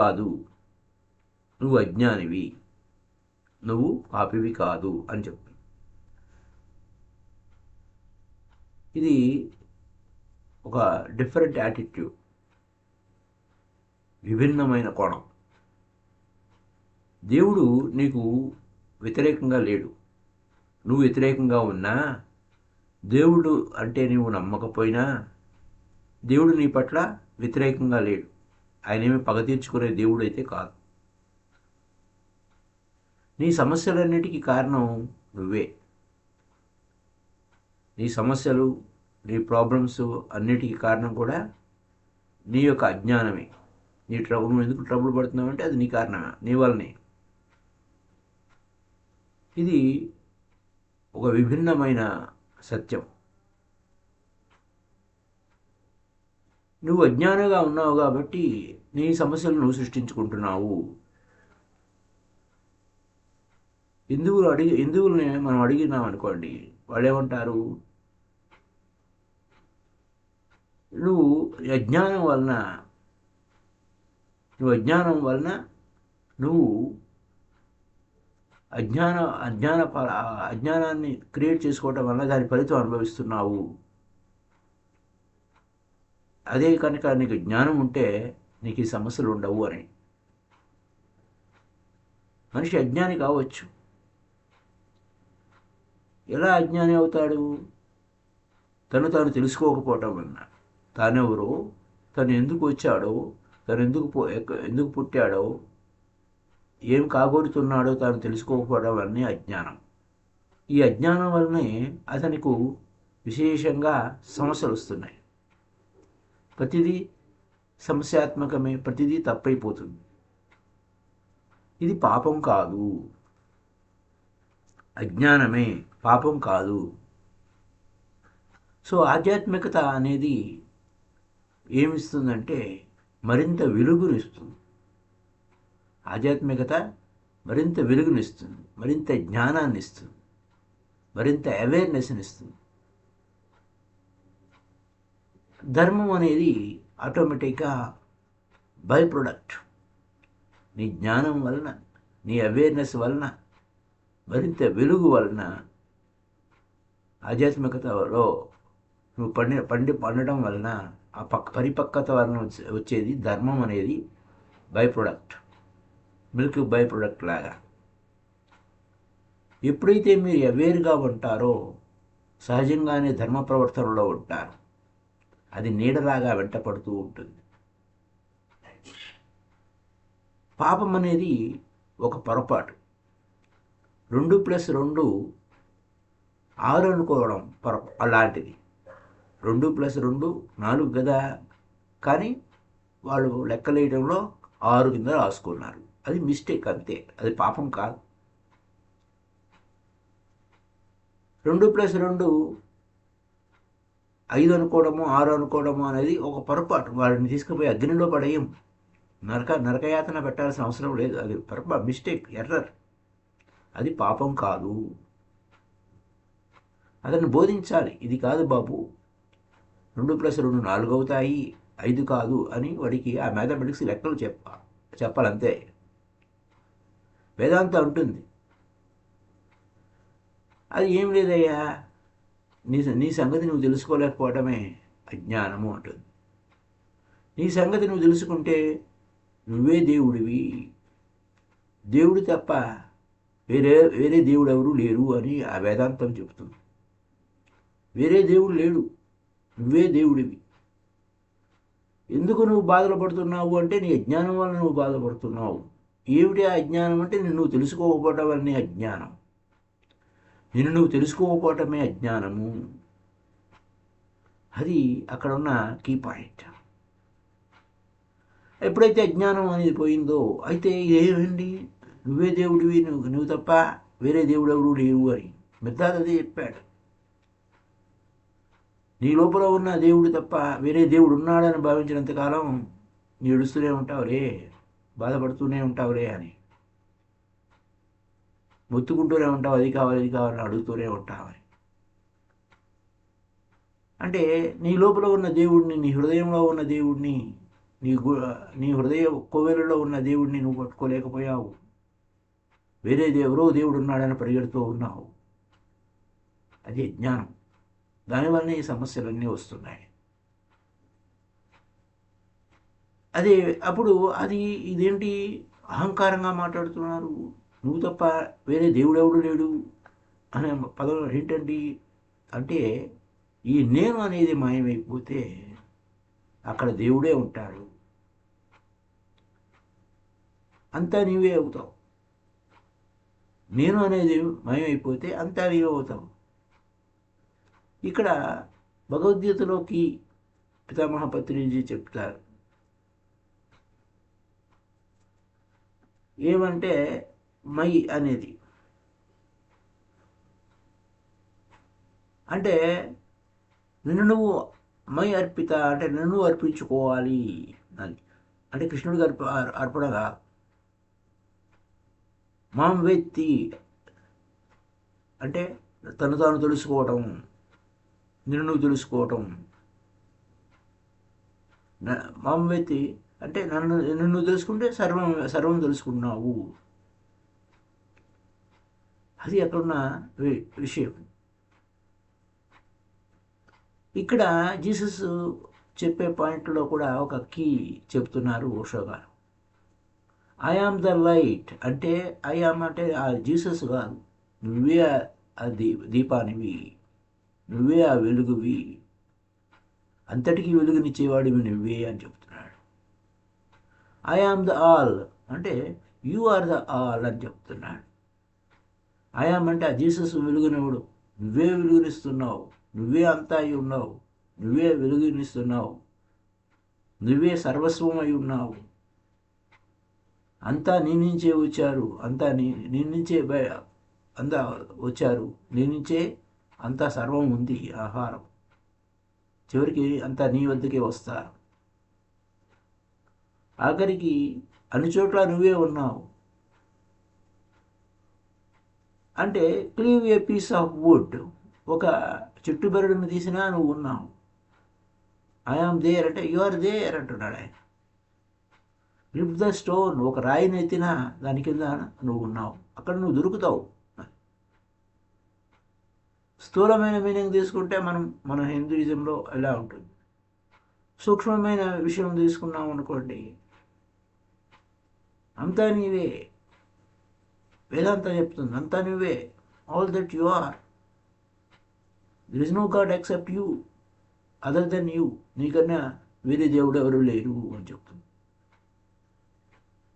కాదు, నువ్వు అజ్ఞానివి, నువ్వు పాపివి కాదు అని చెప్పు. ఇది ఒక డిఫరెంట్ యాటిట్యూడ్, విభిన్నమైన కోణం. దేవుడు నీకు వ్యతిరేకంగా లేడు. నువ్వు వ్యతిరేకంగా ఉన్నా, దేవుడు అంటే నువ్వు నమ్మకపోయినా, దేవుడు నీ పట్ల వ్యతిరేకంగా లేడు. ఆయనేమి పగ తీర్చుకునే దేవుడు అయితే కాదు. నీ సమస్యలన్నిటికీ కారణం నువ్వే. నీ సమస్యలు, నీ ప్రాబ్లమ్స్ అన్నిటికీ కారణం కూడా నీ యొక్క అజ్ఞానమే. నువ్వు ఎందుకు ట్రబుల్ పడుతున్నావు అంటే అది నీ కారణమే, నీ వల్లనే. ఇది ఒక విభిన్నమైన సత్యం. నువ్వు అజ్ఞానంగా ఉన్నావు కాబట్టి నీ సమస్యలు నువ్వు సృష్టించుకుంటున్నావు. హిందువుల్ని మనం అడిగినాం అనుకోండి, వాళ్ళు ఏమంటారు? నువ్వు అజ్ఞానం వలన నువ్వు అజ్ఞానాన్ని క్రియేట్ చేసుకోవటం వల్ల దాని ఫలితం అనుభవిస్తున్నావు. అదే కనుక నీకు జ్ఞానం ఉంటే నీకు ఈ సమస్యలు ఉండవు అని. మనిషి అజ్ఞాని కావచ్చు. ఎలా అజ్ఞాని అవుతాడు? తాను తెలుసుకోకపోవటం వలన. తానెవరో, తను ఎందుకు వచ్చాడో, తను ఎందుకు పుట్టాడో, ఏం కాబోతున్నాడో తాను తెలుసుకోకపోవడం వల్లనే అజ్ఞానం. ఈ అజ్ఞానం వల్లనే అతనికి విశేషంగా సమస్యలు వస్తున్నాయి. ప్రతిదీ సమస్యాత్మకమే, ప్రతిదీ తప్పైపోతుంది. ఇది పాపం కాదు, అజ్ఞానమే, పాపం కాదు. సో ఆధ్యాత్మికత అనేది ఏమిస్తుందంటే మరింత వెలుగునిస్తుంది. ఆధ్యాత్మికత మరింత వెలుగునిస్తుంది, మరింత జ్ఞానాన్ని ఇస్తుంది, మరింత అవేర్నెస్ని ఇస్తుంది. ధర్మం అనేది ఆటోమేటిక్గా బై ప్రొడక్ట్. నీ జ్ఞానం వలన, నీ అవేర్నెస్ వలన, మరింత వెలుగు వలన ఆధ్యాత్మికతలో నువ్వు పండటం వలన ఆ పరిపక్వత వలన వచ్చేది ధర్మం అనేది by product, milk by product లాగా. ఎప్పుడైతే మీరు అవేర్గా ఉంటారో సహజంగానే ధర్మ ప్రవర్తనలో ఉంటారు. అది నీడలాగా వెంటపడుతూ ఉంటుంది. పాపం అనేది ఒక పొరపాటు. 2+2 6 అనుకోవడం అలాంటిది. 2+2 4 కదా, కానీ వాళ్ళు లెక్కలేయడంలో 6 కింద రాసుకున్నారు. అది మిస్టేక్ అంతే, అది పాపం కాదు. 2+2 5 అనుకోవడము, 6 అనుకోవడము అనేది ఒక పొరపాటు. వాడిని తీసుకుపోయి అగ్నిలో పడేయం, నరకయాతన పెట్టాల్సిన అవసరం లేదు. అది మిస్టేక్, ఎర్రర్. అది పాపం కాదు. అతన్ని బోధించాలి, ఇది కాదు బాబు, 2+2 4 అవుతాయి, 5 కాదు అని వాడికి ఆ మ్యాథమెటిక్స్ లెక్కలు చెప్పాలంతే. వేదాంత ఉంటుంది, అది ఏం లేదయ్యా, నీ సంగతి నువ్వు తెలుసుకోలేకపోవడమే అజ్ఞానము అంటుంది. నీ సంగతి నువ్వు తెలుసుకుంటే నువ్వే దేవుడివి, దేవుడు తప్ప వేరే దేవుడు ఎవరు లేరు అని ఆ వేదాంతం చెబుతుంది. వేరే దేవుడు లేడు, నువ్వే దేవుడివి. ఎందుకు నువ్వు బాధలు పడుతున్నావు అంటే నీ అజ్ఞానం వల్ల నువ్వు బాధపడుతున్నావు. ఏమిటి ఆ అజ్ఞానం అంటే నువ్వు తెలుసుకోకపోవటం వల్లనే అజ్ఞానం. నిన్ను నువ్వు తెలుసుకోకపోవటమే అజ్ఞానము. అది అక్కడ ఉన్న కీ పాయింట్. ఎప్పుడైతే అజ్ఞానం అనేది పోయిందో, అయితే ఏమండి నువ్వే దేవుడివి, నువ్వు తప్ప వేరే దేవుడు ఎవరు లేవు అని మిగతాది అదే చెప్పాడు. నీ లోపల ఉన్న దేవుడు తప్ప వేరే దేవుడు ఉన్నాడని భావించినంతకాలం నీ ఏడుస్తూనే ఉంటావులే, బాధపడుతూనే ఉంటావులే అని, మొత్తుకుంటూనే ఉంటావు, అది కావాలని అడుగుతూనే ఉంటావని. అంటే నీ లోపల ఉన్న దేవుడిని, నీ హృదయంలో ఉన్న దేవుడిని నీ హృదయ కోవెలలో ఉన్న దేవుడిని నువ్వు పట్టుకోలేకపోయావు. వేరే ఎవరో దేవుడు ఉన్నాడని పరిగెడుతూ ఉన్నావు. అది జ్ఞానం. దానివల్లనే ఈ సమస్యలన్నీ వస్తున్నాయి. అదే అప్పుడు ఇదేంటి అహంకారంగా మాట్లాడుతున్నారు, నువ్వు తప్ప వేరే దేవుడెవడు లేడు అనే పదం ఏంటండి అంటే, ఈ నేను అనేది మాయమైపోతే అక్కడ దేవుడే ఉంటాడు, అంతా నీవే అవుతావు. నేను అనేది మాయమైపోతే అంతా నీవే అవుతావు. ఇక్కడ భగవద్గీతలోకి పితామహ పత్రిజీ చెప్తారు ఏమంటే, మై అనేది అంటే నిన్ను నువ్వు మై అర్పిత అంటే నిన్ను అర్పించుకోవాలి అని. అంటే కృష్ణుడికి అర్పణగా మాం వేత్తి అంటే తను తాను తెలుసుకోవటం, నిన్ను నువ్వు తెలుసుకోవటం. మాం వేత్తి అంటే నిన్ను తెలుసుకుంటే సర్వం తెలుసుకున్నావు. అది అక్కడున్న విషయం. ఇక్కడ జీసస్ చెప్పే పాయింట్లో కూడా ఒక కీ చెప్తున్నారు ఓషో గారు. ఐ ఆమ్ ద లైట్ అంటే ఐ ఆమ్ అంటే ఆ జీసస్ గారు, నువ్వే ఆ దీపానివి, నువ్వే ఆ వెలుగువి, అంతటికీ వెలుగునిచ్చేవాడివి నువ్వే అని చెప్తున్నాడు. ఐ ఆమ్ ద ఆల్ అంటే యు ఆర్ ద ఆల్ అని చెప్తున్నాడు. ఐ ఆమ్ అంటే ఆ జీసస్ వెలుగునివ్వడు, నువ్వే వెలుగునిస్తున్నావు, నువ్వే అంతా అయి ఉన్నావు, నువ్వే వెలుగునిస్తున్నావు, నువ్వే సర్వస్వం అయి ఉన్నావు, అంతా నీ నుంచే వచ్చారు, అంతా నీ నుంచే అంతా వచ్చారు, నీ నుంచే అంతా సర్వం ఉంది, ఆహారం చివరికి అంతా నీ వద్దకే వస్తారు. ఆఖరికి అన్ని చోట్ల నువ్వే ఉన్నావు. అంటే cleave a piece of wood, ఒక చెట్టు బెరడును తీసినా నువ్వు ఉన్నావు. ఐఆమ్ దేర్ అంటే యు ఆర్ దేర్ అంటున్నాడు ఆయన. లిఫ్ట్ ద స్టోన్, ఒక రాయిని ఎత్తినా దాని కింద నువ్వు ఉన్నావు, అక్కడ నువ్వు దొరుకుతావు. స్థూలమైన మీనింగ్ తీసుకుంటే మన హిందూయిజంలో ఎలా ఉంటుంది. సూక్ష్మమైన విషయం తీసుకున్నాం అనుకోండి, అంతా నీవే. వేదాంతం చెప్తుంది అంతా నువ్వే, all that you are. There is no god except you, other than you, నీకన్నా వేరే దేవుడు ఎవరు లేరు అని చెప్తుంది.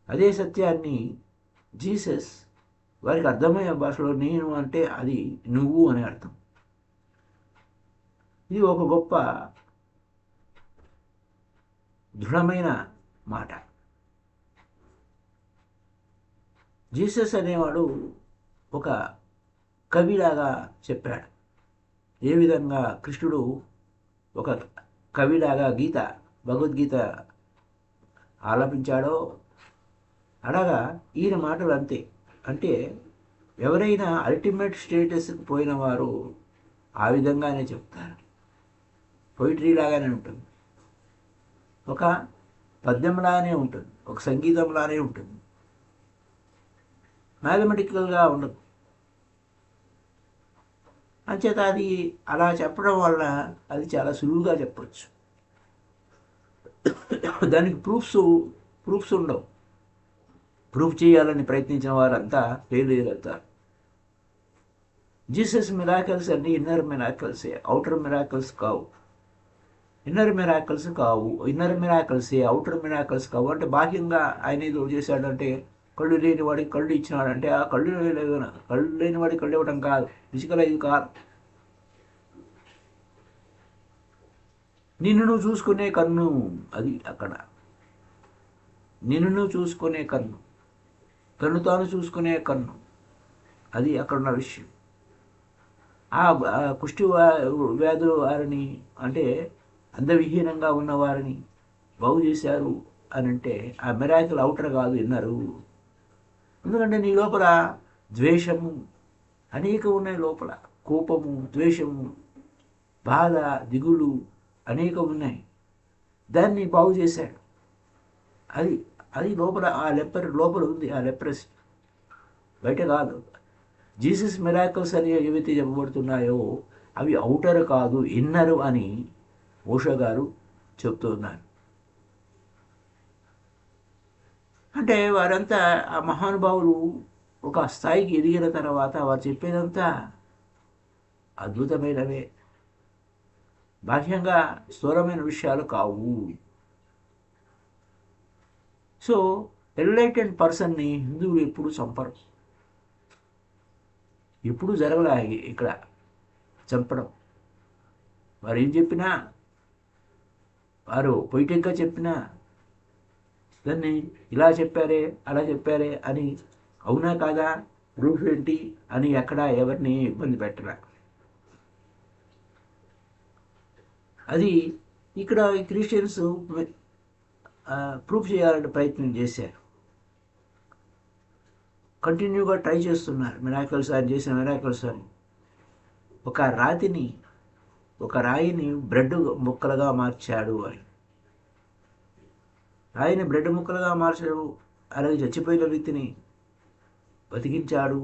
అదే సత్యాన్ని జీసస్ వారికి అర్థమయ్యే భాషలో నేను అంటే అది నువ్వు అని అర్థం. ఇది ఒక గొప్ప దృఢమైన మాట. జీసస్ అనేవాడు ఒక కవిలాగా చెప్పాడు. ఏ విధంగా కృష్ణుడు ఒక కవిలాగా భగవద్గీత ఆలపించాడో అలాగా ఈయన మాటలు అంతే. అంటే ఎవరైనా అల్టిమేట్ స్టేటస్కి పోయిన వారు ఆ విధంగానే చెప్తారు. పొయిటరీ లాగానే ఉంటుంది, ఒక పద్యంలానే ఉంటుంది, ఒక సంగీతంలానే ఉంటుంది, మ్యాథమెటికల్గా ఉండదు. అంచేత అది అలా చెప్పడం వల్ల అది చాలా సులువుగా చెప్పచ్చు. దానికి ప్రూఫ్స్ ఉండవు. ప్రూఫ్ చేయాలని ప్రయత్నించిన వారంతా ఫెయిల్ అయ్యారు. జీసస్ మిరాకల్స్ అన్ని ఇన్నర్ మిరాకల్సే, అవుటర్ మిరాకల్స్ కావు. ఇన్నర్ మిరాకల్సే అవుటర్ మిరాకల్స్ కావు. అంటే బాహ్యంగా ఆయన ఏదో చేశాడంటే, కళ్ళు లేని వాడికి కళ్ళు ఇచ్చినాడంటే ఆ కళ్ళు లేని వాడికి కళ్ళు ఇవ్వడం కాదు, ఫిజికలైజ్ కాదు. నిన్ను నువ్వు చూసుకునే కన్ను, అది అక్కడ నిన్ను నువ్వు చూసుకునే కన్ను, తను తాను చూసుకునే కన్ను, అది అక్కడున్న విషయం. ఆ కుష్టి వ్యాధులు వారిని అంటే అందవిహీనంగా ఉన్నవారిని బాగు చేశారు అని అంటే ఆ మిరాకిల్ అవుటర్ కాదు, విన్నారు. ఎందుకంటే నీ లోపల ద్వేషము అనేక ఉన్నాయి, లోపల కోపము, ద్వేషము, బాధ, దిగులు అనేక ఉన్నాయి. దాన్ని బాగు చేశాడు. అది అది లోపల ఆ లెపర్ లోపల ఉంది, ఆ లెప్రసీ బయట కాదు. జీసస్ మిరాకిల్స్ అని ఏవైతే చెప్పబడుతున్నాయో అవి అవుటర్ కాదు, ఇన్నరు అని ఓషో గారు చెప్తున్నారు. అంటే వారంతా ఆ మహానుభావులు ఒక స్థాయికి ఎదిగిన తర్వాత వారు చెప్పేదంతా అద్భుతమైనవే, బాహ్యంగా స్థూలమైన విషయాలు కావు. సో ఎన్లైటెడ్ పర్సన్ని హిందువులు ఎప్పుడు చంపరు, ఎప్పుడు జరగలే ఇక్కడ చంపడం. వారు ఏం చెప్పినా, వారు పొయిటిక్గా చెప్పినా దాన్ని ఇలా చెప్పారే అలా చెప్పారే అని అవునా కాదా ప్రూఫ్ ఏంటి అని ఎక్కడ ఎవరిని ఇబ్బంది పెట్టరా. అది ఇక్కడ క్రిస్టియన్స్ ప్రూఫ్ చేయాలని ప్రయత్నం చేశారు, కంటిన్యూగా ట్రై చేస్తున్నారు. మిరాకిల్స్ ఆయన చేసిన మిరాకిల్స్ అని ఒక రాయిని బ్రెడ్ ముక్కలుగా మార్చాడు అని, రాయిని బ్రెడ్ ముక్కలుగా మార్చాడు, అలాగే చచ్చిపోయిన వ్యక్తిని బతికించాడు,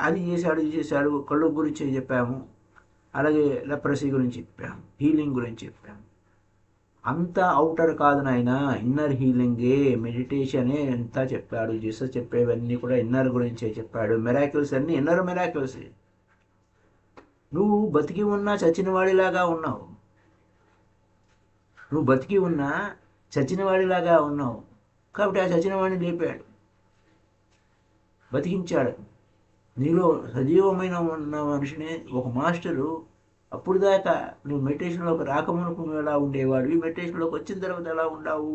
అది చేశాడు ఇది చేశాడు. కళ్ళు గురించి చెప్పాము, అలాగే లెప్రసీ గురించి చెప్పాము, హీలింగ్ గురించి చెప్పాము. అంతా అవుటర్ కాదు నాయన, ఇన్నర్ హీలింగే, మెడిటేషనే అంతా చెప్పాడు. జీసస్ చెప్పేవన్నీ కూడా ఇన్నర్ గురించే చెప్పాడు. మిరాకిల్స్ అన్నీ ఇన్నర్ మిరాకిల్సే. నువ్వు బతికి ఉన్నా చచ్చిన వాడిలాగా ఉన్నావు, నువ్వు బతికి ఉన్నా చచ్చిన వాడిలాగా ఉన్నావు కాబట్టి ఆ చచ్చిన వాడిని లేపాడు, బతికించాడు. నీలో సజీవమైన ఉన్న మనిషిని ఒక మాస్టరు అప్పుడు దాకా నువ్వు మెడిటేషన్లోకి రాకమునుకు ఎలా ఉండేవాడివి, మెడిటేషన్లోకి వచ్చిన తర్వాత ఎలా ఉండావు.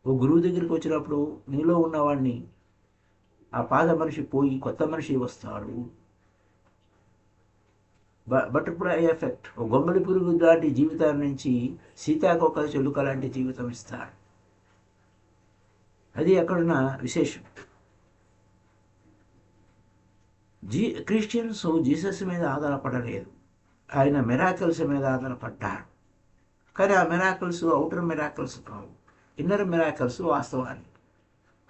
ఓ గురువు దగ్గరికి వచ్చినప్పుడు నీలో ఉన్నవాడిని ఆ పాత మనిషి పోయి కొత్త మనిషి వస్తాడు. బటర్ఫ్లై ఎఫెక్ట్, ఓ గొంగళి పురుగు లాంటి జీవితాల నుంచి సీతాకోక చెలుక లాంటి జీవితం ఇస్తాడు. అది అక్కడున్న విశేషం. క్రిస్టియన్స్ జీసస్ మీద ఆధారపడలేదు, ఆయన మిరాకిల్స్ మీద ఆధారపడ్డారు. కానీ ఆ మిరాకిల్స్ అవుటర్ మిరాకిల్స్ కావు, ఇన్నర్ మిరాకిల్స్ వాస్తవాన్ని.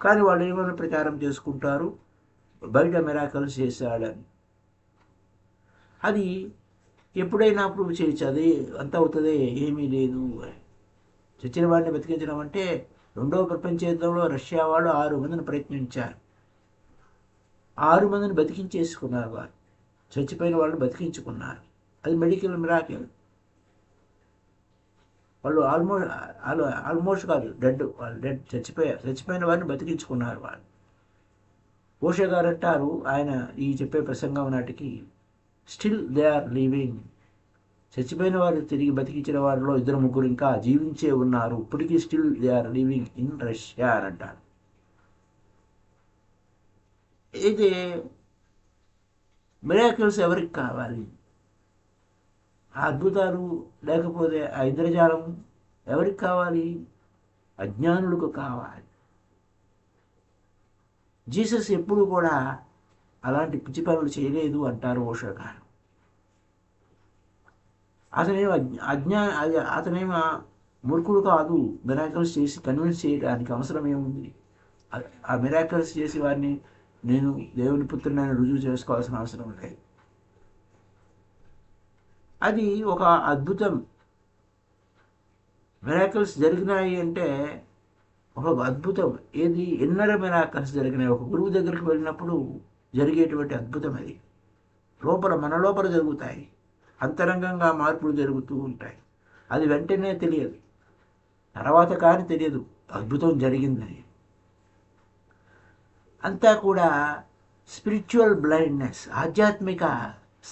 కానీ వాళ్ళు ఏమైనా ప్రచారం చేసుకుంటారు, బయట మిరాకిల్స్ చేశాడని. అది ఎప్పుడైనా ప్రూవ్ చేయొచ్చు, అది అంత అవుతుంది ఏమీ లేదు. చచ్చిన వాడిని బతికించడం అంటే రెండవ ప్రపంచ యుద్ధంలో రష్యా వాళ్ళు 6 మందిని ప్రయత్నించారు, 6 మందిని బతికించేసుకున్నారు. వారు చచ్చిపోయిన వాళ్ళని బతికించుకున్నారు. అది మెడికల్ మిరాకిల్. వాళ్ళు ఆల్మోస్ట్ కాదు వాళ్ళు డెడ్, చచ్చిపోయిన వారిని బతికించుకున్నారు వాళ్ళు. ఓషో గారు అంటారు, ఆయన ఈ చెప్పే ప్రసంగం నాటికి, స్టిల్ దే ఆర్ లివింగ్. చచ్చిపోయిన వారు తిరిగి బతికించిన వారిలో 2-3 ఇంకా జీవించే ఉన్నారు, ఇప్పటికీ still they are living in Russia అని అంటారు. అయితే మిరాకిల్స్ ఎవరికి కావాలి? ఆ అద్భుతాలు లేకపోతే ఆ ఇంద్రజాలం ఎవరికి కావాలి? అజ్ఞానులకు కావాలి. జీసస్ ఎప్పుడు కూడా అలాంటి పిచ్చి పనులు చేయలేదు అంటారు ఓషో గారు. అతనేమో మూర్ఖుడు కాదు, మిరాకిల్స్ చేసి కన్విన్స్ చేయడానికి అవసరం ఏముంది? ఆ మిరాకిల్స్ చేసి వారిని నేను దేవుని పుత్రుని రుజువు చేసుకోవాల్సిన అవసరం లేదు. అది ఒక అద్భుతం. మిరాకిల్స్ జరిగినాయి అంటే ఒక అద్భుతం. ఏది? ఎన్నర మిరాకిల్స్ జరిగినాయి. ఒక గురువు దగ్గరికి వెళ్ళినప్పుడు జరిగేటువంటి అద్భుతం అది. మన లోపల జరుగుతాయి, అంతరంగంగా మార్పులు జరుగుతూ ఉంటాయి. అది వెంటనే తెలియదు, తర్వాత కానీ తెలియదు అద్భుతం జరిగిందని. అంతా కూడా స్పిరిచువల్ బ్లైండ్నెస్, ఆధ్యాత్మిక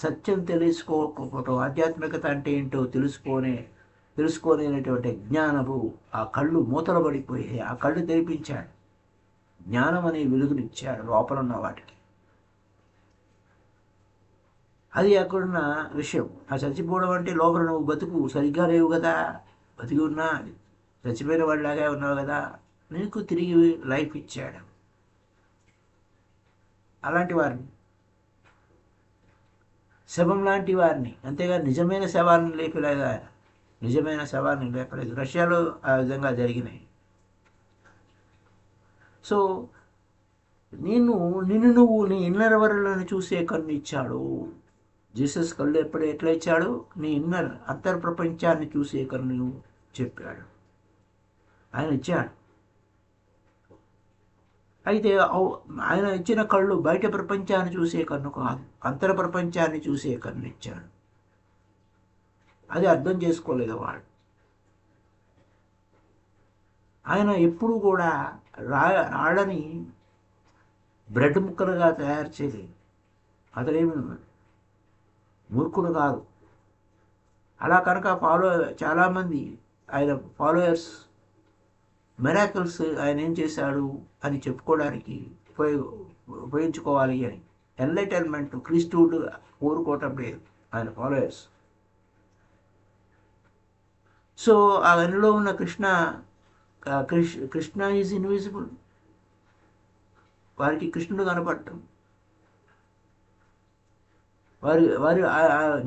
సత్యం తెలుసుకోకపోవటం, ఆధ్యాత్మికత అంటే ఏంటో తెలుసుకోలేనటువంటి జ్ఞానము. ఆ కళ్ళు మూతలు పడిపోయాయి, ఆ కళ్ళు తెరిపించాడు, జ్ఞానం అనే వెలుగునిచ్చాడు లోపల ఉన్న వాటికి. అది అక్కడున్న విషయం. ఆ చచ్చిపోవడం అంటే లోపల నువ్వు బతుకు సరిగ్గా లేవు కదా, బతికి ఉన్నా చచ్చిపోయిన వాడిలాగే ఉన్నావు కదా, నీకు తిరిగి లైఫ్ ఇచ్చాడు. అలాంటి వారిని, శవం లాంటి వారిని, అంతేగా నిజమైన శవాలను లేపేలాగా నిజమైన శవాన్ని లేపలేదు. రష్యాలో ఆ విధంగా జరిగినాయి. సో నిన్ను నువ్వు నీ ఇన్నర్ వరల్డ్ని చూసే కన్ను ఇచ్చాడు. జీసస్ కళ్ళు ఎట్లా ఇచ్చాడు? నీ ఇన్నర్ అంతర్ ప్రపంచాన్ని చూసే కన్ను చెప్పాడు, ఆయన ఇచ్చాడు. అయితే ఆయన ఇచ్చిన కళ్ళు బయట ప్రపంచాన్ని చూసే కన్ను కాదు, అంతర ప్రపంచాన్ని చూసే కన్ను ఇచ్చాడు. అది అర్థం చేసుకోలేదు వాడు. ఆయన ఎప్పుడు కూడా రాళ్ళని బ్రెడ్ ముక్కలుగా తయారు చేయలేదు. అతడేమి మూర్ఖుడు కాదు. అలా కనుక చాలామంది ఆయన ఫాలోయర్స్ మిరాకిల్స్ ఆయన ఏం చేశాడు అని చెప్పుకోవడానికి ఉపయోగించుకోవాలి అని ఎన్లైటన్మెంట్ క్రీస్తుడు కోరుకోవటం లేదు ఆయన ఫాలోయర్స్. సో ఆయనలో ఉన్న కృష్ణ ఈజ్ ఇన్విజిబుల్. వారికి కృష్ణుడు కనపడటం, వారి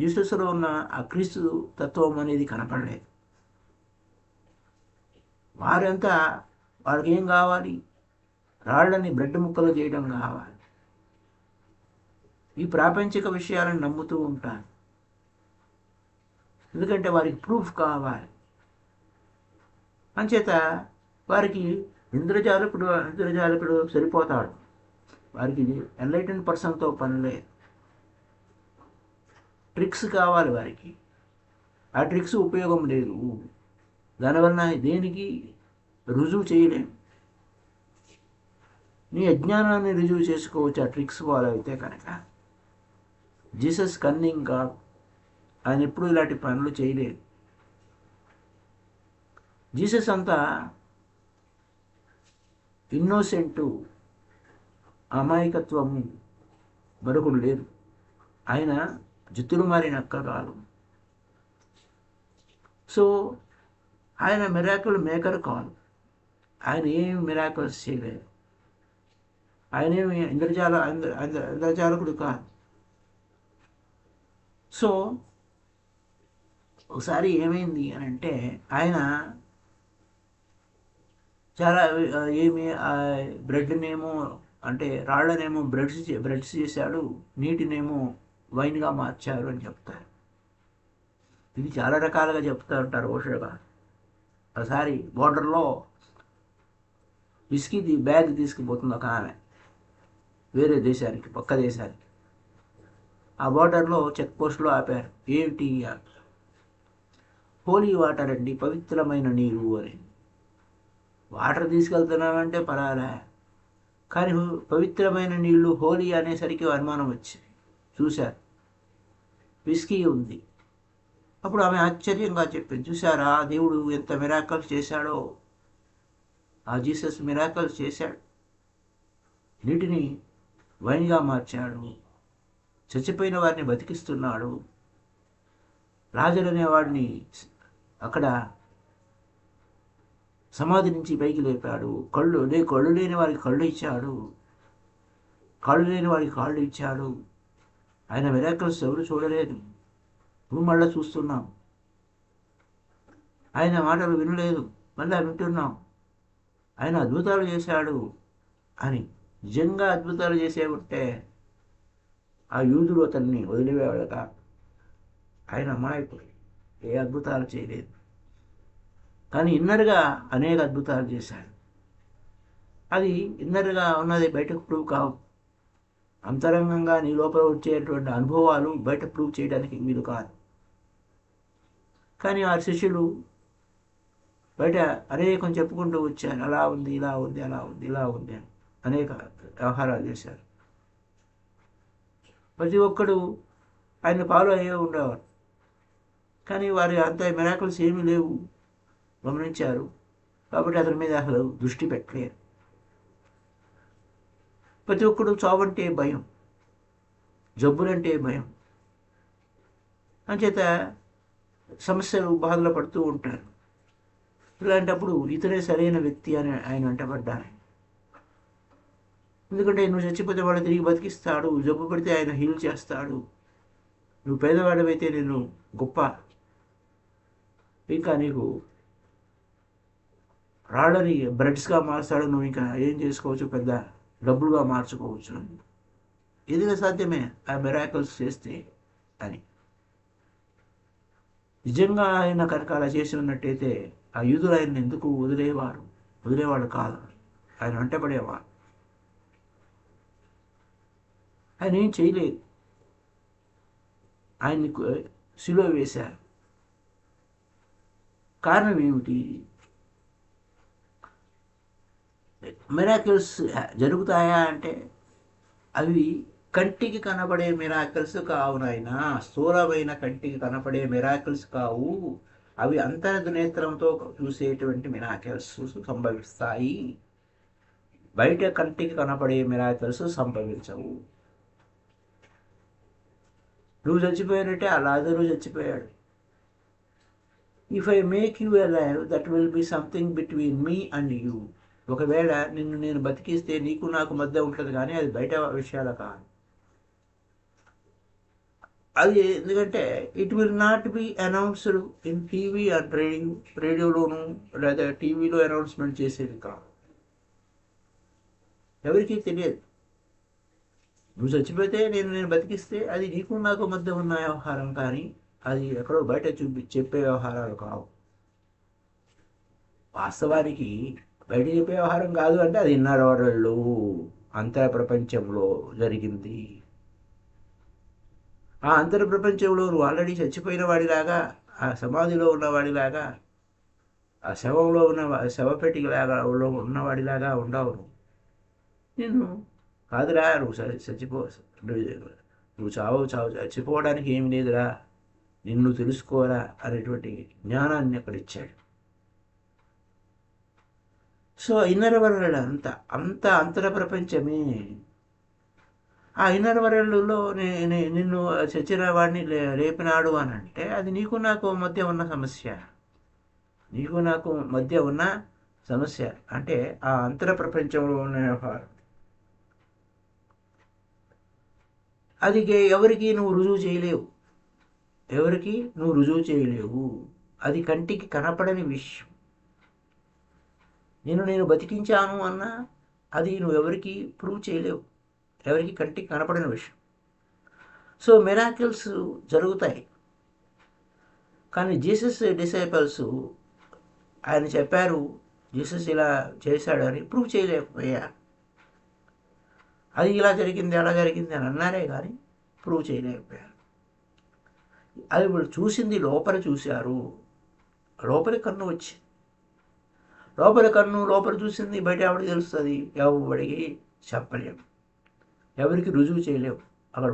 జీసస్లో ఉన్న ఆ క్రీస్తు తత్వం అనేది కనపడలేదు. వారికి ఏం కావాలి? రాళ్ళని బ్రెడ్ ముక్కలు చేయడం కావాలి. ఈ ప్రాపంచిక విషయాలను నమ్ముతూ ఉంటారు, ఎందుకంటే వారికి ప్రూఫ్ కావాలి. అంచేత వారికి ఇంద్రజాలకుడు సరిపోతాడు. వారికి ఎన్లైటెన్ పర్సన్తో పని లేదు. ట్రిక్స్ కావాలి వారికి. ఆ ట్రిక్స్ ఉపయోగం లేదు. దానివల్ల దేనికి రుజువు చేయలేము. నీ అజ్ఞానాన్ని రుజువు చేసుకోవచ్చు ఆ ట్రిక్స్ ఫాలో అయితే కనుక. జీసస్ కన్నింగ్ కాదు, ఆయన ఎప్పుడు ఇలాంటి పనులు చేయలేదు. జీసస్ అంతా ఇన్నోసెంటు, అమాయకత్వము మరొకడు లేదు. ఆయన జుత్తులు మారిన అక్క కాదు. సో ఆయన మిరాకిల్ మేకర్ కాదు. ఆయన ఏమి మిరాకిల్స్ చేయలేదు. ఆయన ఏమి ఇంద్రజాలకుడు కాదు. సో ఒకసారి ఏమైంది అని అంటే, ఆయన చాలా బ్రెడ్నేమో అంటే రాళ్ళనేమో బ్రెడ్స్ చేశాడు, నీటినేమో వైన్గా మార్చారు అని చెప్తారు. ఇది చాలా రకాలుగా చెప్తూ ఉంటారు ఓషోగా. ఒకసారి బోర్డర్లో విస్కీ బ్యాగ్ తీసుకుపోతుంది ఒక ఆమె వేరే దేశానికి, పక్క దేశానికి. ఆ బోర్డర్లో చెక్ పోస్ట్లో ఆపారు. ఏమిటి? హోలీ వాటర్ అండి, పవిత్రమైన నీరు అని. వాటర్ తీసుకెళ్తున్నామంటే పరాలే, కానీ పవిత్రమైన నీళ్లు హోలీ అనేసరికి అనుమానం వచ్చింది. చూశారు విస్కీ ఉంది. అప్పుడు ఆమె ఆశ్చర్యంగా చెప్పింది, చూసారా దేవుడు ఎంత మిరాకల్స్ చేశాడో. ఆ జీసస్ మిరాకల్స్ చేశాడు. నీటిని వైన్గా మార్చాడు, చచ్చిపోయిన వారిని బతికిస్తున్నాడు, లాజరు అనేవాడిని అక్కడ సమాధి నుంచి పైకి లేపాడు, కళ్ళు లేని వారికి కళ్ళు ఇచ్చాడు, కాళ్ళు లేని వారికి కాళ్ళు ఇచ్చాడు. ఆయన మిరాకిల్స్ ఎవరు చూడలేదు, ఇప్పుడు మళ్ళీ చూస్తున్నాం. ఆయన మాటలు వినలేదు, మళ్ళీ వింటున్నాం. ఆయన అద్భుతాలు చేశాడు అని. నిజంగా అద్భుతాలు చేసే ఉంటే ఆ యూదులు అతన్ని వదిలివేవాడక. ఆయన అమాయకుడు, ఏ అద్భుతాలు చేయలేదు, కానీ ఇన్నర్గా అనేక అద్భుతాలు చేశాడు. అది ఇన్నర్గా ఉన్నది బయటకు ప్రూవ్ కావు. అంతరంగంగా నీ లోపల వచ్చేటువంటి అనుభవాలు బయట ప్రూవ్ చేయడానికి వీలు కాదు. కానీ ఆ శిష్యులు బయట అనేకం చెప్పుకుంటూ వచ్చారు, అలా ఉంది, ఇలా ఉంది, అలా ఉంది, ఇలా ఉంది అని అనేక వ్యవహారాలు చేశారు. ప్రతి ఒక్కడు ఆయన ఫాలో అయ్యే ఉండేవారు, కానీ వారి అంత మిరాకిల్స్ ఏమీ లేవు గమనించారు. కాబట్టి అతని మీద అసలు దృష్టి పెట్టలేరు. ప్రతి ఒక్కడు చావంటే భయం, జబ్బులంటే భయం. అంచేత సమస్యలు బాధలు పడుతూ ఉంటారు. ఇలాంటప్పుడు ఇతనే సరైన వ్యక్తి అని ఆయన వెంటబడ్డారు. ఎందుకంటే నువ్వు చచ్చిపోతే వాడు తిరిగి బతికిస్తాడు, జబ్బు పడితే ఆయన హీల్ చేస్తాడు. నువ్వు పేదవాడివైతే నేను గొప్ప ఇంకా నీకు రాళ్ళని బ్రెడ్స్గా మార్చాడు, నువ్వు ఇంకా ఏం చేసుకోవచ్చు, పెద్ద డబ్బులుగా మార్చుకోవచ్చు. ఇది సాధ్యమే ఆ మిరాకిల్స్ చేస్తే అని. నిజంగా ఆయన కనుక అలా చేసి ఉన్నట్టయితే ఆ యూదులు ఆయన ఎందుకు వదిలేవాడు కాదు, ఆయన వెంటపడేవారు. ఆయన ఏం చేయలేదు, ఆయన్ని సిలువ వేశారు. కారణం ఏమిటి? మిరాకిల్స్ జరుగుతాయా అంటే అవి కంటికి కనబడే మిరాకిల్స్ కావు నాయన, స్థూలమైన కంటికి కనపడే మిరాకిల్స్ కావు. అవి అంతర్నేత్రంతో చూసేటువంటి మిరాకిల్స్ సంభవిస్తాయి. బయట కంటికి కనపడే మిరాకిల్స్ సంభవించవు. నువ్వు చచ్చిపోయినట్టే ఆ లాజరు చచ్చిపోయాడు. If I make you alive that will be something between me and you. ఒకవేళ నిన్ను నేను బతికిస్తే నీకు నాకు మధ్య ఉంటుంది, కానీ అది బయట విషయాలు కాదు. అది ఎందుకంటే it will not be announced in TV and రేడియోలోను లేదా టీవీలో అనౌన్స్మెంట్ చేసేది కాదు, ఎవరికీ తెలియదు. నువ్వు చచ్చిపోతే నేను బతికిస్తే అది నీకు నాకు మధ్య ఉన్న వ్యవహారం, కానీ అది ఎక్కడో బయట చెప్పే వ్యవహారాలు కావు. వాస్తవానికి బయట చెప్పే వ్యవహారం కాదు అంటే అది ఇన్నర్ వరల్డ్లో, అంతర ప్రపంచంలో జరిగింది. ఆ అంతర ప్రపంచంలో నువ్వు ఆల్రెడీ చచ్చిపోయిన వాడిలాగా, ఆ సమాధిలో ఉన్నవాడిలాగా, ఆ శవంలో ఉన్న శవపెట్టిలాగా ఉన్నవాడిలాగా ఉండవు. నేను కాదురా, నువ్వు నువ్వు చచ్చిపోవడానికి ఏమి లేదురా, నిన్ను తెలుసుకోరా అనేటువంటి జ్ఞానాన్ని అక్కడ ఇచ్చాడు. సో ఇన్నర్ వరల్డ్ అంత అంతర ప్రపంచమే. ఆ ఇన్నర్ వరల్డ్లో నిన్ను చచ్చిన వాడిని లేపినాడు అని అంటే అది నీకు నాకు మధ్య ఉన్న సమస్య. నీకు నాకు మధ్య ఉన్న సమస్య అంటే ఆ అంతర ప్రపంచంలో ఉన్న వ్యవహారం. అది ఎవరికి నువ్వు రుజువు చేయలేవు. అది కంటికి కనపడని విషయం. నేను బతికించాను అన్నా అది నువ్వు ఎవరికి ప్రూవ్ చేయలేవు, ఎవరికి కంటికి కనపడిన విషయం. సో మిరాకిల్స్ జరుగుతాయి, కానీ జీసస్ డిసైపల్స్ ఆయన చెప్పారు జీసస్ ఇలా చేశాడని ప్రూవ్ చేయలేకపోయారు. అది ఇలా జరిగింది అలా జరిగింది అని అన్నారే కానీ ప్రూవ్ చేయలేకపోయారు. అది ఇప్పుడు చూసింది లోపల చూశారు, లోపలి కన్ను వచ్చింది, లోపల చూసింది బయట ఎవరికి తెలుస్తుంది? ఎవరికి చెప్పలేము, ఎవరికి రుజువు చేయలేము. అక్కడ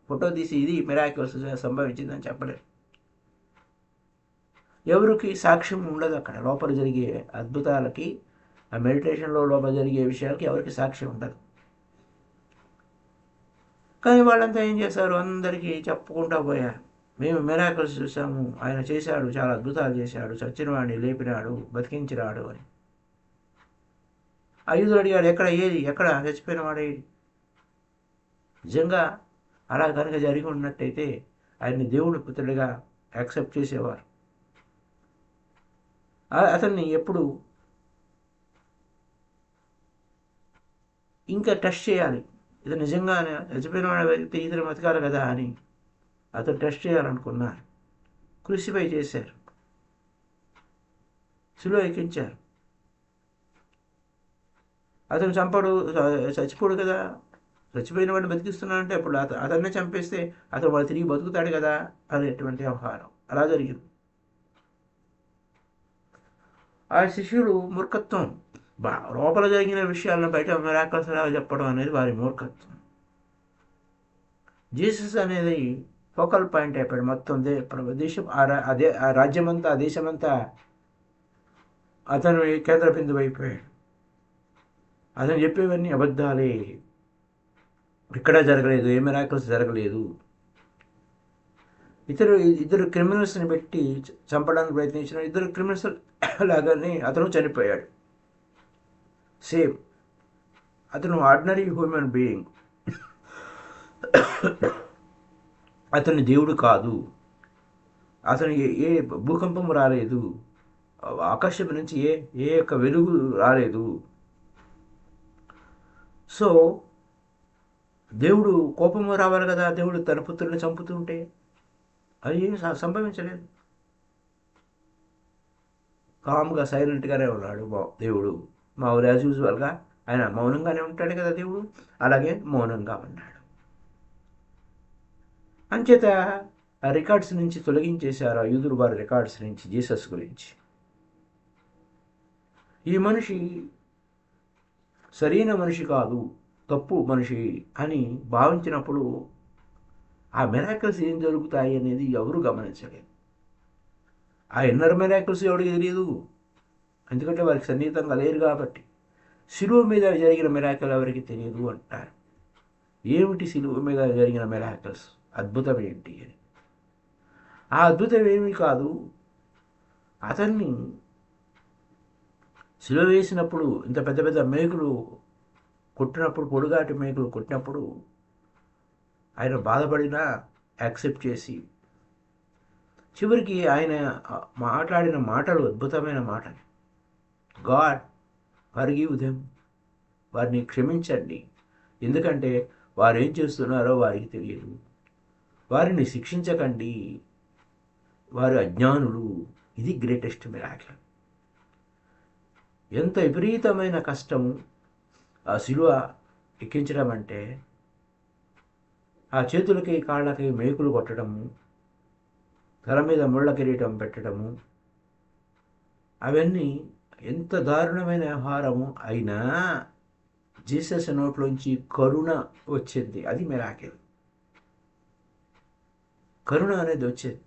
ఫోటో తీసి ఇది మిరాకిల్స్ సంభవించిందని చెప్పలేము. ఎవరికి సాక్ష్యం ఉండదు. అక్కడ లోపల జరిగే అద్భుతాలకి, ఆ మెడిటేషన్లో లోపల జరిగే విషయాలకి ఎవరికి సాక్ష్యం ఉండదు. కానీ వాళ్ళంతా ఏం చేశారు? అందరికీ చెప్పుకుంటూ పోయారు, మేము మిరాకిల్స్ చూసాము, ఆయన చేశాడు, చాలా అద్భుతాలు చేశాడు, చచ్చిన వాడిని లేపినాడు, బతికించినాడు అని. ఆ యూదుడు అడిగాడు, ఎక్కడ చచ్చిపోయిన వాడేది? నిజంగా అలా కనుక జరిగి ఉన్నట్టయితే ఆయన్ని దేవుడి పుత్రుడిగా యాక్సెప్ట్ చేసేవారు. అతన్ని ఎప్పుడు ఇంకా టెస్ట్ చేయాలి, ఇది నిజంగానే చచ్చిపోయిన వాడి వ్యక్తి ఇతను బతకాలి కదా అని అతను టెస్ట్ చేయాలనుకున్నారు. క్రూసిఫై చేశారు, సిలువ ఎక్కించారు. అతను చచ్చిపోడు కదా, చచ్చిపోయిన వాడిని బతికిస్తున్నాడంటే అప్పుడు అతన్నే చంపేస్తే అతను వాడు తిరిగి బతుకుతాడు కదా అనేటువంటి వ్యవహారం అలా జరిగింది. ఆ శిష్యులు మూర్ఖత్వం, లోపల జరిగిన విషయాలను బయట మిరాకిల్స్ చెప్పడం అనేది వారి మూర్ఖత్వం. జీసస్ అనేది ఫోకల్ పాయింట్ అయిపోయాడు. మొత్తం దేశం అదే ఆ రాజ్యమంతా, ఆ దేశమంతా అతను కేంద్ర బిందువు అయిపోయాడు. అతను చెప్పేవన్నీ అబద్ధాలే, ఇక్కడ జరగలేదు, ఏ మిరాకిల్స్ జరగలేదు. ఇద్దరు క్రిమినల్స్ని పెట్టి చంపడానికి ప్రయత్నించిన ఇద్దరు క్రిమినల్స్ లాగానే అతను చనిపోయాడు. సేమ్, అతను ఆర్డినరీ హ్యూమన్ బీయింగ్, అతను దేవుడు కాదు. అతను ఏ భూకంపం రాలేదు, ఆకాశం నుంచి ఏ యొక్క వెలుగు రాలేదు. సో దేవుడు కోపము రావాలి కదా, దేవుడు తన పుత్రుని చంపుతుంటే అది ఏమి సంభవించలేదు. కామ్గా సైలెంట్గానే ఉన్నాడు దేవుడు. మామూలు యాజ్ యూజువల్గా ఆయన మౌనంగానే ఉంటాడు కదా దేవుడు, అలాగే మౌనంగా ఉన్నాడు. అంచేత ఆ రికార్డ్స్ నుంచి తొలగించేశారు ఆ యూదులు వారి రికార్డ్స్ నుంచి జీసస్ గురించి. ఈ మనిషి సరైన మనిషి కాదు, తప్పు మనిషి అని భావించినప్పుడు ఆ మిరాకిల్స్ ఏం జరుగుతాయి అనేది ఎవరు గమనించలేదు. ఆ ఇన్నర్ మిరాకిల్స్ ఎవరికి తెలియదు, ఎందుకంటే వారికి సన్నిహితంగా లేరు కాబట్టి. శిలువ మీద జరిగిన మిరాకిల్ ఎవరికి తెలియదు అంటారు. ఏమిటి శిలువ మీద జరిగిన మిరాకిల్స్, అద్భుతం ఏంటి అని? ఆ అద్భుతం ఏమీ కాదు, అతన్ని శిలువ వేసినప్పుడు ఇంత పెద్ద పెద్ద మేకులు కొట్టినప్పుడు, పొడుగాటి మేకులు కొట్టినప్పుడు ఆయన బాధపడినా యాక్సెప్ట్ చేసి చివరికి ఆయన మాట్లాడిన మాటలు అద్భుతమైన మాటలు. గాడ్ ఫర్గివ్ దెమ్, వారిని క్షమించండి, ఎందుకంటే వారు ఏం చేస్తున్నారో వారికి తెలియదు. వారిని శిక్షించకండి, వారు అజ్ఞానులు. ఇది గ్రేటెస్ట్ మిరాకిల్. ఎంత విపరీతమైన కష్టము ఆ శిలువ ఎక్కించడం అంటే, ఆ చేతులకి కాళ్ళకి మేకులు కొట్టడము, తల మీద ముళ్ళ కిరీటం పెట్టడము, అవన్నీ ఎంత దారుణమైన వ్యవహారము అయినా జీసస్ నోట్లోంచి కరుణ వచ్చింది. అది మిరాకిల్. కరుణ అనేది వచ్చేది.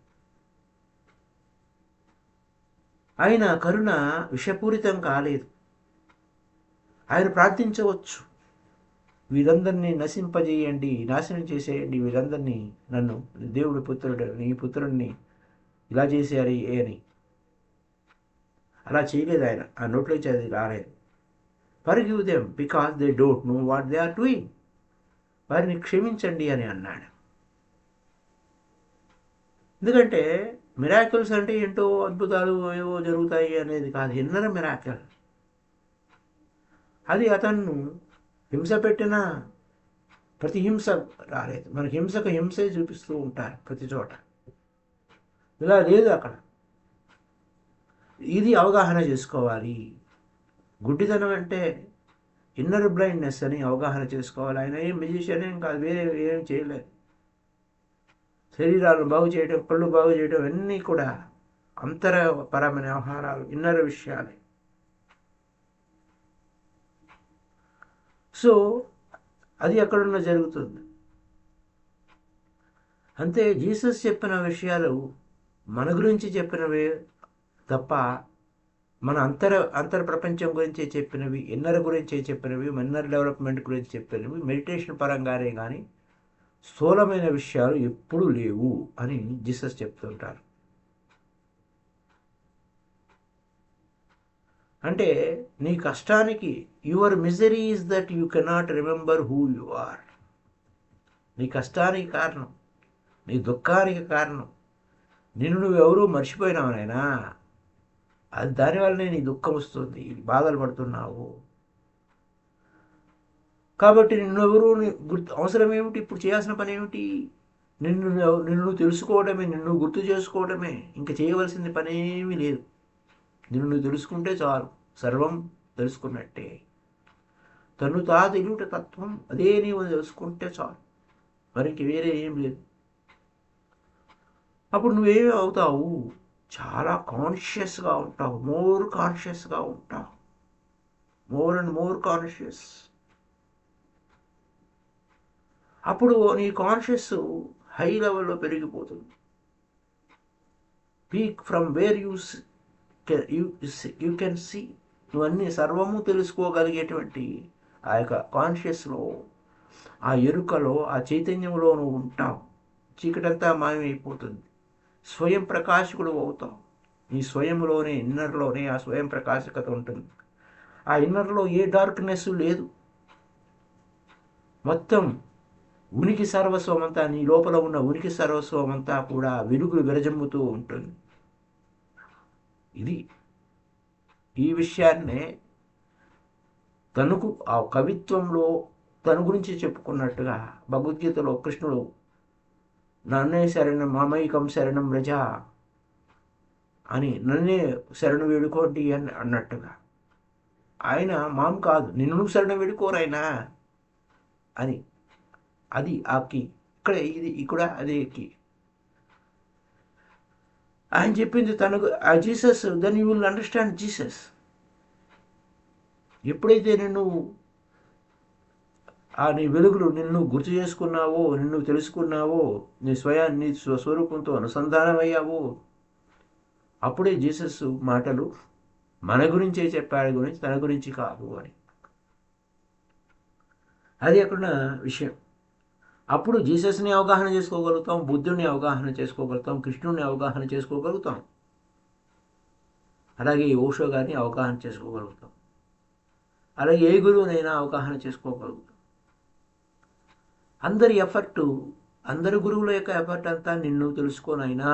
ఆయన కరుణ విషపూరితం కాలేదు. ఆయన ప్రార్థించవచ్చు, వీరందరినీ నశింపజేయండి, నాశనం చేసేయండి వీరందరినీ, నన్ను దేవుడి పుత్రుడు, నీ పుత్రుడిని ఇలా చేశారు అని. అలా చేయలేదు ఆయన, ఆ నోట్లోంచి అది రాలేదు. Forgive them because they don't know what they are doing, వారిని క్షమించండి అని అన్నాడు. ఎందుకంటే మిరాకిల్స్ అంటే ఏంటో అద్భుతాలు ఏవో జరుగుతాయి అనేది కాదు, ఇన్నర్ మిరాకిల్. అది అతను హింస పెట్టినా ప్రతి హింస రాలేదు. మనకి హింసకు హింసే చూపిస్తూ ఉంటారు ప్రతి చోట, ఇలా లేదు అక్కడ. ఇది అవగాహన చేసుకోవాలి. గుడ్డితనం అంటే ఇన్నర్ బ్లైండ్నెస్ అని అవగాహన చేసుకోవాలి. ఆయన ఏం మ్యూజిషియన్ ఏం కాదు, వేరే ఏం చేయలేదు. శరీరాలను బాగు చేయడం, కళ్ళు బాగు చేయడం అన్నీ కూడా అంతరపరమైన వ్యవహారాలు, ఇన్నర్ విషయాలే. సో అది అక్కడున్న జరుగుతుంది. అంతే, జీసస్ చెప్పిన విషయాలు మన గురించి చెప్పినవే తప్ప మన అంతర ప్రపంచం గురించి చెప్పినవి, ఇన్నర్ గురించి చెప్పినవి, ఇన్నర్ డెవలప్మెంట్ గురించి చెప్పినవి మెడిటేషన్ పరంగానే కానీ స్థూలమైన విషయాలు ఎప్పుడూ లేవు అని జీసస్ చెప్తుంటారు. అంటే నీ కష్టానికి your misery is that you cannot remember who you are. నీ కష్టానికి కారణం, నీ దుఃఖానికి కారణం నిన్ను నువ్వెవరూ మర్చిపోయినావు నాయనా. అది దానివల్లనే నీ దుఃఖం వస్తుంది, బాధలు పడుతున్నావు. కాబట్టి నిన్నెవరూ అవసరం ఏమిటి, ఇప్పుడు చేయాల్సిన పని ఏమిటి? నిన్ను తెలుసుకోవడమే, నిన్ను గుర్తు చేసుకోవడమే. ఇంకా చేయవలసింది పనేమీ లేదు. నిన్ను నువ్వు తెలుసుకుంటే చాలు, సర్వం తెలుసుకున్నట్టే. తను తా తెలియట తత్వం, అదే నీవు తెలుసుకుంటే చాలు, మరికి వేరే ఏం లేదు. అప్పుడు నువ్వేమి అవుతావు? చాలా కాన్షియస్గా ఉంటావు, మోర్ కాన్షియస్గా ఉంటావు, మోర్ అండ్ మోర్ కాన్షియస్. అప్పుడు నీ కాన్షియస్ హై లెవెల్లో పెరిగిపోతుంది. Peak from where you can see, నువ్వన్నీ సర్వము తెలుసుకోగలిగేటువంటి ఆ యొక్క కాన్షియస్లో, ఆ ఎరుకలో, ఆ చైతన్యంలో నువ్వు ఉంటావు. చీకటంతా మాయమైపోతుంది, స్వయం ప్రకాశకుడు అవుతావు. నీ స్వయంలోనే, ఇన్నర్లోనే ఆ స్వయం ప్రకాశకత ఉంటుంది. ఆ ఇన్నర్లో ఏ డార్క్నెస్ లేదు. మొత్తం ఉనికి సర్వస్వం అంతా, నీ లోపల ఉన్న ఉనికి సర్వస్వం అంతా కూడా వెలుగులు విరజమ్ముతూ ఉంటుంది. ఇది ఈ విషయాన్నే తనకు ఆ కవిత్వంలో తన గురించి చెప్పుకున్నట్టుగా భగవద్గీతలో కృష్ణుడు నన్నే శరణం మామైకం శరణం రజ అని, నన్నే శరణు వేడుకోండి అని అన్నట్టుగా, ఆయన మాం కాదు నిన్ను శరణు వేడుకోరాయనా అని. అది ఆ కీ. ఇక్కడ అదే కీ. ఆయన చెప్పింది తనకు ఆ Jesus. Then you will understand Jesus. ఎప్పుడైతే నీ వెలుగులు నిన్ను గుర్తు చేసుకున్నావో, నిన్ను తెలుసుకున్నావో, నీ స్వస్వరూపంతో అనుసంధానమయ్యావో, అప్పుడే జీసస్ మాటలు మన గురించే చెప్పాడు, గురించి తన గురించి కాదు అని. అది అక్కడ విషయం. అప్పుడు జీసస్ని అవగాహన చేసుకోగలుగుతాం, బుద్ధుడిని అవగాహన చేసుకోగలుగుతాం, కృష్ణుడిని అవగాహన చేసుకోగలుగుతాం, అలాగే ఓషో గారిని అవగాహన చేసుకోగలుగుతాం, అలాగే ఏ గురువునైనా అవగాహన చేసుకోగలుగుతాం. అందరి ఎఫర్టు, అందరి గురువుల యొక్క ఎఫర్ట్ అంతా నిన్ను తెలుసుకోనైనా,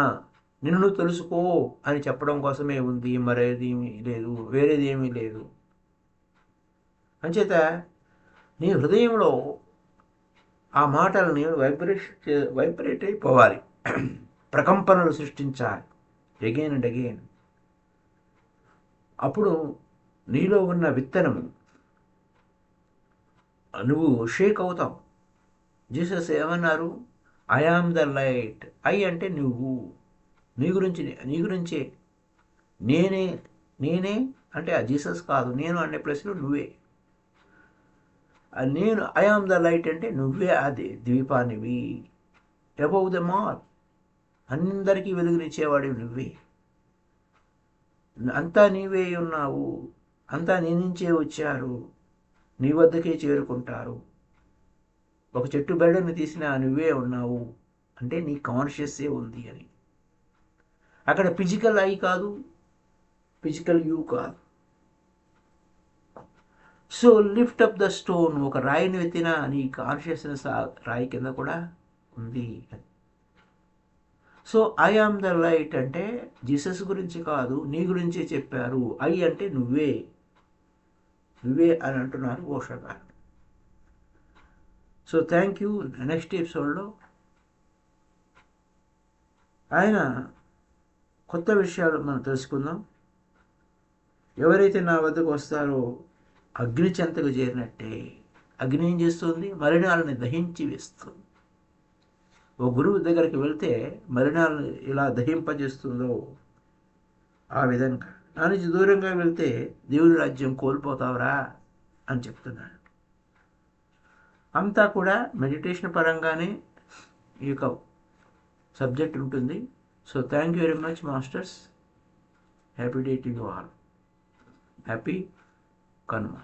నిన్ను తెలుసుకో అని చెప్పడం కోసమే ఉంది, మరేదేమీ లేదు, వేరేదేమీ లేదు. అంచేత నీ హృదయంలో ఆ మాటలని వైబ్రేట్ అయిపోవాలి, ప్రకంపనలు సృష్టించాలి అగైన్ అండ్ అగైన్. అప్పుడు నీలో ఉన్న విత్తనం నువ్వు షేక్ అవుతావు. జీసస్ ఏమన్నారు? I am the light. I అంటే నువ్వు, నీ గురించే. నేనే అంటే ఆ జీసస్ కాదు, నేను అనే ప్లేస్లో నువ్వే. నేను ఐ ఆమ్ ద లైట్ అంటే నువ్వే అది ద్వీపానివి, అబౌవ్ ద మాల్, అందరికీ వెలుగునిచ్చేవాడివి నువ్వే. అంతా నీవే ఉన్నావు, అంతా నీ నుంచే వచ్చారు, నీ వద్దకే చేరుకుంటారు. ఒక చెట్టు బెడని తీసినా నువ్వే ఉన్నావు అంటే నీ కాన్షియస్సే ఉంది అని. అక్కడ ఫిజికల్ ఐ కాదు, ఫిజికల్ యూ కాదు. So lift up the stone. ఒక రాయిని ఎత్తినా నీ కాన్షియస్నెస్ ఆ రాయి కింద కూడా ఉంది. So I am the light అంటే జీసస్ గురించి కాదు, నీ గురించే చెప్పారు. ఐ అంటే నువ్వే అని అంటున్నారు ఓషో గారు. So thank you. నెక్స్ట్ ఎపిసోడ్లో ఆయన కొత్త విషయాలు మనం తెలుసుకుందాం. ఎవరైతే నా వద్దకు వస్తారో అగ్ని చెంతకు చేరినట్టే. అగ్ని ఏం చేస్తుంది? మలినాలని దహించి వేస్తుంది. ఓ గురువు దగ్గరికి వెళ్తే మలినాలను ఇలా దహింపజేస్తుందో ఆ విధంగా నా నుంచి దూరంగా వెళ్తే దేవుడి రాజ్యం కోల్పోతావురా అని చెప్తున్నాడు. అంతా కూడా మెడిటేషన్ పరంగానే ఈ యొక్క సబ్జెక్ట్ ఉంటుంది. So thank you very much masters. Happy day to you all. Happy Kanuma.